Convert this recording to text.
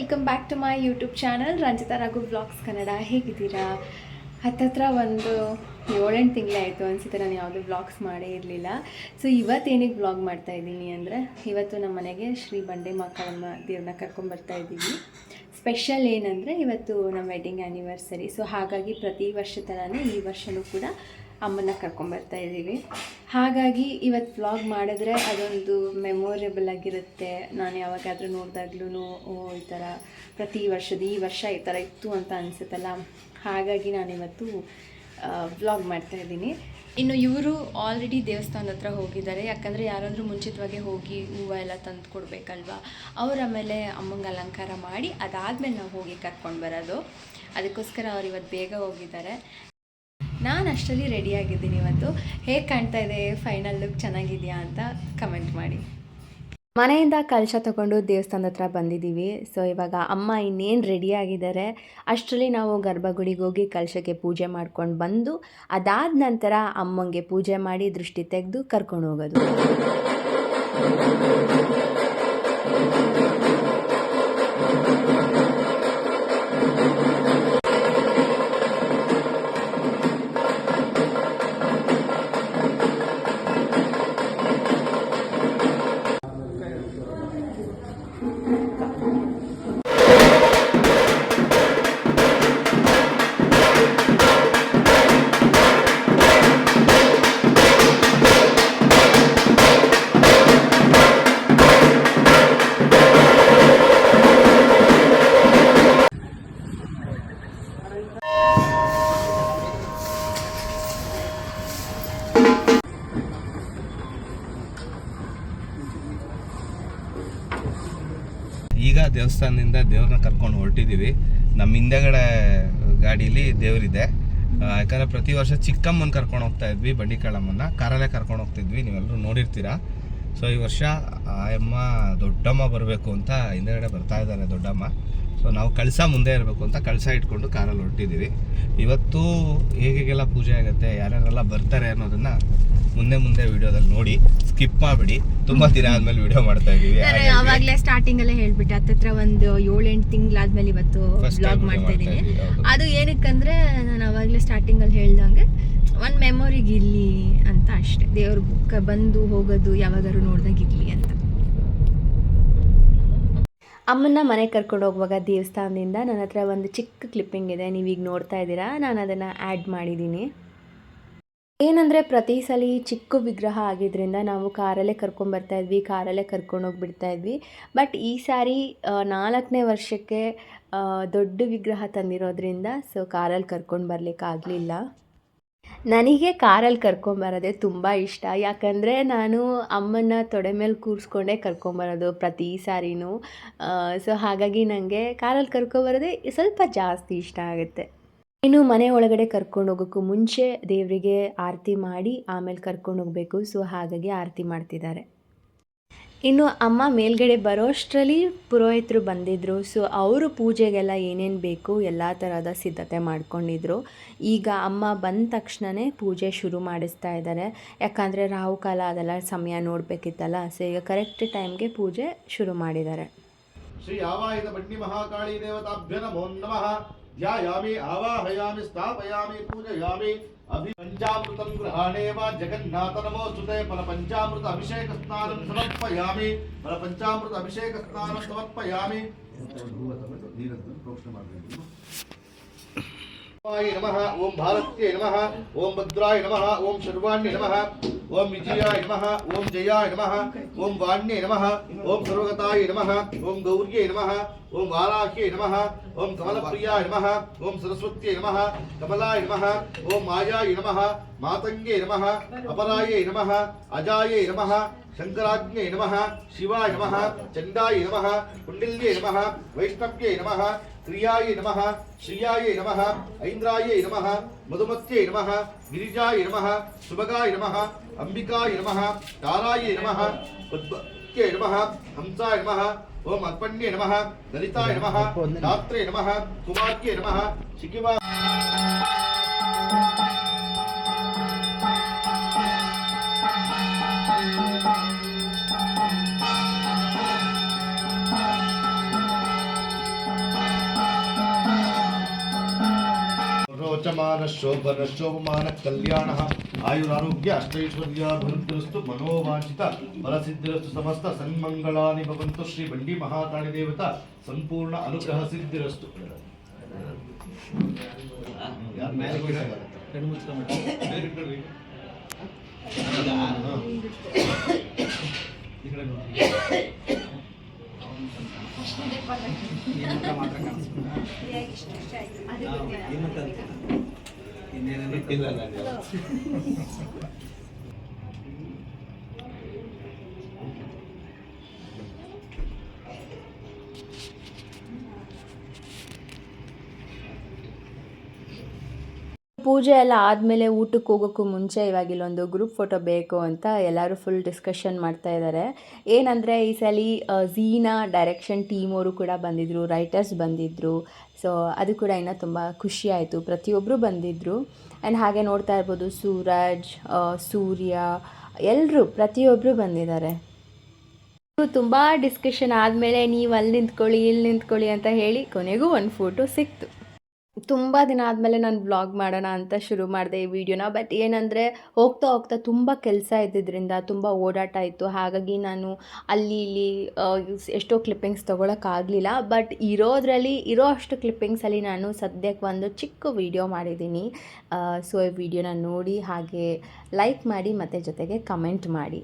Welcome back to my YouTube channel Ranjitha Raghu vlogs Kannada. ಹೇಗಿದ್ದೀರಾ? ಹತ್ತತ್ರ ಒಂದು 7-8 ತಿಂಗಳೇ ಆಯಿತು ಅನಿಸುತ್ತೆ ನಾನು ಯಾವುದೂ ವ್ಲಾಗ್ಸ್ ಮಾಡೇ ಇರಲಿಲ್ಲ. ಸೊ ಇವತ್ತೇನಿಗೆ ವ್ಲಾಗ್ ಮಾಡ್ತಾಯಿದ್ದೀನಿ ಅಂದರೆ, ಇವತ್ತು ನಮ್ಮ ಮನೆಗೆ ಶ್ರೀ ಬಂಡೆ ಮಾಕಾಳಮ್ಮ ದೇವ್ರನ್ನ ಕರ್ಕೊಂಬರ್ತಾ ಇದ್ದೀವಿ. ಸ್ಪೆಷಲ್ ಏನಂದರೆ ಇವತ್ತು ನಮ್ಮ ವೆಡ್ಡಿಂಗ್ ಆ್ಯನಿವರ್ಸರಿ. ಸೊ ಹಾಗಾಗಿ ಪ್ರತಿ ವರ್ಷ ಥರನೇ ಈ ವರ್ಷವೂ ಕೂಡ ಅಮ್ಮನ ಕರ್ಕೊಂಬರ್ತಾ ಇದ್ದೀವಿ. ಹಾಗಾಗಿ ಇವತ್ತು ವ್ಲಾಗ್ ಮಾಡಿದ್ರೆ ಅದೊಂದು ಮೆಮೊರೇಬಲ್ ಆಗಿರುತ್ತೆ. ನಾನು ಯಾವಾಗಾದರೂ ನೋಡಿದಾಗ್ಲೂ ಈ ಥರ ಪ್ರತಿ ವರ್ಷದ ಈ ವರ್ಷ ಈ ಥರ ಇತ್ತು ಅಂತ ಅನಿಸುತ್ತಲ್ಲ, ಹಾಗಾಗಿ ನಾನಿವತ್ತು ವ್ಲಾಗ್ ಮಾಡ್ತಾಯಿದ್ದೀನಿ. ಇನ್ನು ಇವರು ಆಲ್ರೆಡಿ ದೇವಸ್ಥಾನದ ಹತ್ರ ಹೋಗಿದ್ದಾರೆ. ಯಾಕಂದರೆ ಯಾರಾದರೂ ಮುಂಚಿತವಾಗಿ ಹೋಗಿ ಹೂವು ಎಲ್ಲ ತಂದು ಕೊಡಬೇಕಲ್ವ, ಅವ್ರ ಆಮೇಲೆ ಅಮ್ಮಂಗೆ ಅಲಂಕಾರ ಮಾಡಿ ಅದಾದಮೇಲೆ ನಾವು ಹೋಗಿ ಕರ್ಕೊಂಡು ಬರೋದು. ಅದಕ್ಕೋಸ್ಕರ ಅವ್ರು ಇವತ್ತು ಬೇಗ ಹೋಗಿದ್ದಾರೆ. ನಾನು ಅಷ್ಟರಲ್ಲಿ ರೆಡಿಯಾಗಿದ್ದೀನಿ. ಇವತ್ತು ಹೇಗೆ ಕಾಣ್ತಾ ಇದೆ, ಫೈನಲ್ ಲುಕ್ ಚೆನ್ನಾಗಿದೆಯಾ ಅಂತ ಕಮೆಂಟ್ ಮಾಡಿ. ಮನೆಯಿಂದ ಕಲಶ ತಗೊಂಡು ದೇವಸ್ಥಾನದ ಹತ್ರ ಬಂದಿದ್ದೀವಿ. ಸೊ ಇವಾಗ ಅಮ್ಮ ಇನ್ನೇನು ರೆಡಿಯಾಗಿದ್ದಾರೆ. ಅಷ್ಟರಲ್ಲಿ ನಾವು ಗರ್ಭಗುಡಿಗೆ ಹೋಗಿ ಕಲಶಕ್ಕೆ ಪೂಜೆ ಮಾಡ್ಕೊಂಡು ಬಂದು ಅದಾದ ನಂತರ ಅಮ್ಮಂಗೆ ಪೂಜೆ ಮಾಡಿ ದೃಷ್ಟಿ ತೆಗೆದು ಕರ್ಕೊಂಡು ಹೋಗೋದು. ಈಗ ದೇವಸ್ಥಾನದಿಂದ ದೇವ್ರನ್ನ ಕರ್ಕೊಂಡು ಹೊರಟಿದ್ದೀವಿ. ನಮ್ಮ ಹಿಂದೆಗಡೆ ಗಾಡೀಲಿ ದೇವರಿದೆ. ಯಾಕಂದರೆ ಪ್ರತಿ ವರ್ಷ ಚಿಕ್ಕಮ್ಮನ ಕರ್ಕೊಂಡು ಹೋಗ್ತಾ ಇದ್ವಿ, ಬಂಡಿಕಾಳಮ್ಮನ ಕಾರಲ್ಲೇ ಕರ್ಕೊಂಡು ಹೋಗ್ತಿದ್ವಿ, ನೀವೆಲ್ಲರೂ ನೋಡಿರ್ತೀರ. ಸೊ ಈ ವರ್ಷ ಅಮ್ಮ ದೊಡ್ಡಮ್ಮ ಬರಬೇಕು ಅಂತ ಹಿಂದೆಗಡೆ ಬರ್ತಾ ಇದ್ದಾರೆ ದೊಡ್ಡಮ್ಮ. ಸೊ ನಾವು ಕಳಸ ಮುಂದೆ ಇರಬೇಕು ಅಂತ ಕಳಸ ಇಟ್ಕೊಂಡು ಕಾರಲ್ಲಿ ಹೊರಟಿದ್ದೀವಿ. ಇವತ್ತು ಹೇಗೆಲ್ಲ ಪೂಜೆ ಆಗುತ್ತೆ, ಯಾರ್ಯಾರೆಲ್ಲ ಬರ್ತಾರೆ ಅನ್ನೋದನ್ನ ಮುಂದೆ ವಿಡಿಯೋದಲ್ಲಿ ನೋಡಿ, ಸ್ಕಿಪ್ ಮಾಡಿಬಿಡಿ. ತುಂಬಾ ದಿನ ಆದ್ಮೇಲೆ ವಿಡಿಯೋ ಮಾಡ್ತಾ ಇದೀವಿ. ಅವಾಗಲೇ ಸ್ಟಾರ್ಟಿಂಗ್ ಅಲ್ಲೇ ಹೇಳ್ಬಿಟ್ಟೆ, ಹತ್ತತ್ರ ಒಂದು 7-8 ತಿಂಗಳಾದ್ಮೇಲೆ ಇವತ್ತು ವ್ಲಾಗ್ ಮಾಡ್ತಾ ಇದ್ದೀನಿ. ಅದು ಏನಕ್ಕಂದ್ರೆ ನಾನು ಅವಾಗಲೇ ಸ್ಟಾರ್ಟಿಂಗ್ ಅಲ್ಲಿ ಹೇಳ್ದಂಗೆ ಒಂದು ಮೆಮೊರಿಗೆ ಇರ್ಲಿ ಅಂತ ಅಷ್ಟೇ. ದೇವ್ರ ಬಂದು ಹೋಗೋದು ಯಾವಾಗಾದ್ರು ನೋಡ್ದಾಗ ಇರ್ಲಿ ಅಂತ. ಅಮ್ಮನ್ನ ಮನೆಗೆ ಕರ್ಕೊಂಡು ಹೋಗುವಾಗ ದೇವಸ್ಥಾನದಿಂದ ನನ್ನ ಹತ್ರ ಒಂದು ಚಿಕ್ಕ ಕ್ಲಿಪ್ಪಿಂಗ್ ಇದೆ, ನೀವೀಗ ನೋಡ್ತಾ ಇದ್ದೀರಾ. ನಾನು ಅದನ್ನು ಆ್ಯಡ್ ಮಾಡಿದ್ದೀನಿ. ಏನಂದರೆ ಪ್ರತಿ ಸಲ ಚಿಕ್ಕ ವಿಗ್ರಹ ಆಗಿದ್ದರಿಂದ ನಾವು ಕಾರಲ್ಲೇ ಕರ್ಕೊಂಬರ್ತಾ ಇದ್ವಿ, ಕಾರಲ್ಲೇ ಕರ್ಕೊಂಡೋಗ್ಬಿಡ್ತಾ ಇದ್ವಿ. ಬಟ್ ಈ ಸಾರಿ 4ನೇ ವರ್ಷಕ್ಕೆ ದೊಡ್ಡ ವಿಗ್ರಹ ತಂದಿರೋದ್ರಿಂದ ಸೊ ಕಾರಲ್ಲಿ ಕರ್ಕೊಂಡು ಬರಲಿಕ್ಕಾಗಲಿಲ್ಲ. ನನಗೆ ಕಾರಲ್ಲಿ ಕರ್ಕೊಂಬರೋದೇ ತುಂಬ ಇಷ್ಟ. ಯಾಕಂದರೆ ನಾನು ಅಮ್ಮನ ತೊಡೆ ಮೇಲೆ ಕೂರಿಸ್ಕೊಂಡೇ ಕರ್ಕೊಂಬರೋದು ಪ್ರತಿ ಸಾರಿನೂ. ಸೊ ಹಾಗಾಗಿ ನನಗೆ ಕಾರಲ್ಲಿ ಕರ್ಕೊಂಬರೋದೇ ಸ್ವಲ್ಪ ಜಾಸ್ತಿ ಇಷ್ಟ ಆಗುತ್ತೆ. ಇನ್ನು ಮನೆ ಒಳಗಡೆ ಕರ್ಕೊಂಡು ಹೋಗೋಕ್ಕೂ ಮುಂಚೆ ದೇವರಿಗೆ ಆರತಿ ಮಾಡಿ ಆಮೇಲೆ ಕರ್ಕೊಂಡು ಹೋಗಬೇಕು. ಸೊ ಹಾಗಾಗಿ ಆರತಿ ಮಾಡ್ತಿದ್ದಾರೆ. ಇನ್ನು ಅಮ್ಮ ಮೇಲ್ಗಡೆ ಬರೋಷ್ಟರಲ್ಲಿ ಪುರೋಹಿತರು ಬಂದಿದ್ದರು. ಸೊ ಅವರು ಪೂಜೆಗೆಲ್ಲ ಏನೇನು ಬೇಕು ಎಲ್ಲ ಥರದ ಸಿದ್ಧತೆ ಮಾಡ್ಕೊಂಡಿದ್ರು. ಈಗ ಅಮ್ಮ ಬಂದ ತಕ್ಷಣವೇ ಪೂಜೆ ಶುರು ಮಾಡಿಸ್ತಾ ಇದ್ದಾರೆ. ಯಾಕಂದರೆ ರಾಹುಕಾಲ ಅದೆಲ್ಲ ಸಮಯ ನೋಡಬೇಕಿತ್ತಲ್ಲ. ಸೊ ಈಗ ಕರೆಕ್ಟ್ ಟೈಮ್ಗೆ ಪೂಜೆ ಶುರು ಮಾಡಿದ್ದಾರೆ. ಶ್ರೀ ಆವಾಹಿತ ಬಂಡಿ ಮಹಾಕಾಳಿ ದೇವತಾಭ್ಯ ನಮೋ ನಮಃ. ಧ್ಯಾಯಾಮಿ ಆವಾಹಯಾಮಿ ಸ್ಥಾಪಯಾಮಿ ಪೂಜಯಾಮಿ. ಅಭಿ ಪಂಚಾಮೃತಂ ಗೃಹಾಣೇವ ಜಗನ್ನಾಥ ನಮೋಸ್ತುತೆ. ಫಲ ಪಂಚಾಮೃತ ಅಭಿಷೇಕ ಸ್ನಾನಂ ಸಮರ್ಪಯಾಮಿ. ಫಲ ಪಂಚಾಮೃತ ಅಭಿಷೇಕ ಸ್ನಾನಂ ಸಮರ್ಪಯಾಮಿ. ನಮಃ. ಓಂ ಭಾರತ್ಯೈ ನಮಃ. ಓಂ ಭದ್ರಾಯ ನಮಃ. ಓಂ ಶರ್ವಾಣ್ಯ ನಮಃ. ಓಂ ವಿಜಯಾಯ ನಮಃ. ಓಂ ಜಯಾಯ ನಮಃ. ಓಂ ವಾಣ್ಯೈ ನಮಃ. ಓಂ ಸರ್ವಗತಾಯ ನಮಃ. ಓಂ ಗೌರ್ಯೈ ನಮಃ. ಓಂ ವಾರಾಹ್ಯೈ ನಮಃ. ಓಂ ಕಮಲಪ್ರಿಯಾಯ ನಮಃ. ಓಂ ಸರಸ್ವತ್ಯೈ ನಮಃ. ಕಮಲಾಯ ನಮಃ. ಓಂ ಮಾಯಾಯ ನಮಃ. ಮಾತಂಗೇ ನಮಃ. ಅಪರಾಯೈ ನಮಃ. ಅಜಾಯೈ ನಮಃ. ಶಂಕರಾಜ್ಞೈ ನಮಃ. ಶಿವಾಯ ನಮಃ. ಚಂಡಾಯ ನಮಃ. ಕುಂಡಿಲ್ಯೈ ನಮಃ. ವೈಷ್ಣವ್ಯೈ ನಮಃ. ಕ್ರಿಯಾಯ ನಮಃ. ಶ್ರಿಯಾಯ ನಮಃ. ಐಂದ್ರಾಯ ನಮಃ. ಮಧುಮತ್ಯೈ ನಮಃ. ಗಿರಿಜಾಯ ನಮಃ. ಸುಭಗಾಯ ನಮಃ. ಅಂಬಿಕಾಯ ನಮಃ. ತಾರಾಯ ನಮಃ. ಉದ್ಭಕ್ತ್ಯೈ ನಮಃ. ಹಂಸಾಯ ನಮಃ. ಓಂ ಅರ್ಪಣ್ಯೇ ನಮಃ. ಲಲಿತಾಯ ನಮಃ. ದಾತ್ರೇ ನಮಃ. ಕುಮಾರ್ಯೇ ನಮಃ. ಶಿಖಿವಾ ಶೋಚಮಾನ ಶೋಭನ ಶೋಭಮಾನ ಕಲ್ಯಾಣ ಆಯುರಾರೋಗ್ಯ ಅಷ್ಟೈಶ್ವರ್ಯಾಭಿವೃದ್ಧಿರಸ್ತು ಮನೋವಾಂಚಿತ ಫಲಸಿದ್ಧಿರಸ್ತು ಸಮಸ್ತ ಸನ್ಮಂಗಳಾನಿ ಭವಂತು ಶ್ರೀ ಬಂಡಿ ಮಹಾಕಾಳಿ ದೇವತಾ ಸಂಪೂರ್ಣ ಅನುಗ್ರಹ ಸಿದ್ಧಿರಸ್ತು. ಪೂಜೆ ಎಲ್ಲ ಆದಮೇಲೆ ಊಟಕ್ಕೆ ಹೋಗೋಕ್ಕೂ ಮುಂಚೆ ಇವಾಗ ಇಲ್ಲೊಂದು ಗ್ರೂಪ್ ಫೋಟೋ ಬೇಕು ಅಂತ ಎಲ್ಲರೂ ಫುಲ್ ಡಿಸ್ಕಷನ್ ಮಾಡ್ತಾ ಇದ್ದಾರೆ. ಏನಂದರೆ ಈ ಸಲ ಝೀನಾ ಡೈರೆಕ್ಷನ್ ಟೀಮ್ ಅವರು ಕೂಡ ಬಂದಿದ್ದರು, ರೈಟರ್ಸ್ ಬಂದಿದ್ದರು. ಸೊ ಅದು ಕೂಡ ಇನ್ನೂ ತುಂಬ ಖುಷಿ ಆಯಿತು, ಪ್ರತಿಯೊಬ್ಬರು ಬಂದಿದ್ದರು. ಆ್ಯಂಡ್ ಹಾಗೆ ನೋಡ್ತಾ ಇರ್ಬೋದು ಸೂರಜ್, ಸೂರ್ಯ ಎಲ್ಲರೂ ಪ್ರತಿಯೊಬ್ಬರು ಬಂದಿದ್ದಾರೆ. ತುಂಬ ಡಿಸ್ಕಷನ್ ಆದಮೇಲೆ ನೀವು ಅಲ್ಲಿ ನಿಂತ್ಕೊಳ್ಳಿ ಇಲ್ಲಿ ನಿಂತ್ಕೊಳ್ಳಿ ಅಂತ ಹೇಳಿ ಕೊನೆಗೂ ಒಂದು ಫೋಟೋ ಸಿಕ್ತು. ತುಂಬ ದಿನ ಆದಮೇಲೆ ನಾನು ವ್ಲಾಗ್ ಮಾಡೋಣ ಅಂತ ಶುರು ಮಾಡಿದೆ ಈ ವಿಡಿಯೋನ. ಬಟ್ ಏನಂದರೆ ಹೋಗ್ತಾ ಹೋಗ್ತಾ ತುಂಬ ಕೆಲಸ ಇದ್ದಿದ್ದರಿಂದ ತುಂಬ ಓಡಾಟ ಇತ್ತು. ಹಾಗಾಗಿ ನಾನು ಅಲ್ಲಿ ಇಲ್ಲಿ ಎಷ್ಟೋ ಕ್ಲಿಪ್ಪಿಂಗ್ಸ್ ತೊಗೊಳಕ್ಕಾಗಲಿಲ್ಲ. ಬಟ್ ಇರೋ ಅಷ್ಟು ಕ್ಲಿಪ್ಪಿಂಗ್ಸಲ್ಲಿ ನಾನು ಸದ್ಯಕ್ಕೆ ಒಂದು ಚಿಕ್ಕ ವಿಡಿಯೋ ಮಾಡಿದ್ದೀನಿ. ಸೊ ಈ ವಿಡಿಯೋನ ನೋಡಿ ಹಾಗೆ ಲೈಕ್ ಮಾಡಿ ಮತ್ತು ಜೊತೆಗೆ ಕಮೆಂಟ್ ಮಾಡಿ.